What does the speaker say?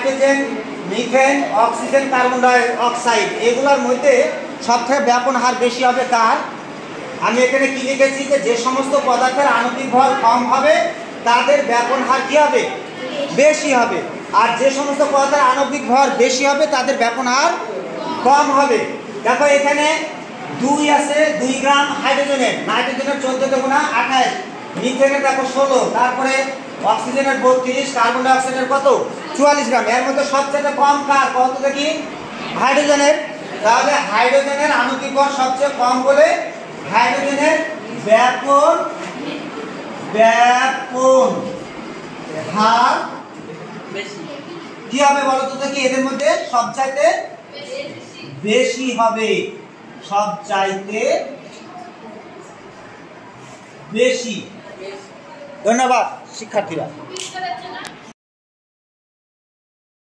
Hydrogen, methane, oxygen, carbon die oxide এগুলোর মধ্যে সবথেকে ব্যাপন হার বেশি হবে কার? আমি এখানে কি লিখেছি যে সমস্ত পদার্থের আণবিক ভর কম হবে তাদের ব্যাপন হার কি হবে? বেশি হবে। আর যে সমস্ত পদার্থের আণবিক ভর বেশি হবে তাদের ব্যাপন হার কম হবে। দেখো এখানে 2 আছে, 2 গ্রাম হাইড্রোজেনের, নাইট্রোজেনের 14 গুণা 28, মিথেনের দেখো 16, তারপরে অক্সিজেনের 32, কার্বন ডাই অক্সাইডের কত? 44 গ্রাম। এর মধ্যে সবচেয়ে কম কার? কত দেখি? হাইড্রোজেনের। তাহলে হাইড্রোজেনের আণবিক ভর সবচেয়ে কম বলে হাইড্রোজেনের ব্যাপন হার কি হবে বলো তো দেখি? এদের মধ্যে সবচাইতে বেশি হবে, সবচাইতে বেশি। ধন্যবাদ শিক্ষার্থীরা।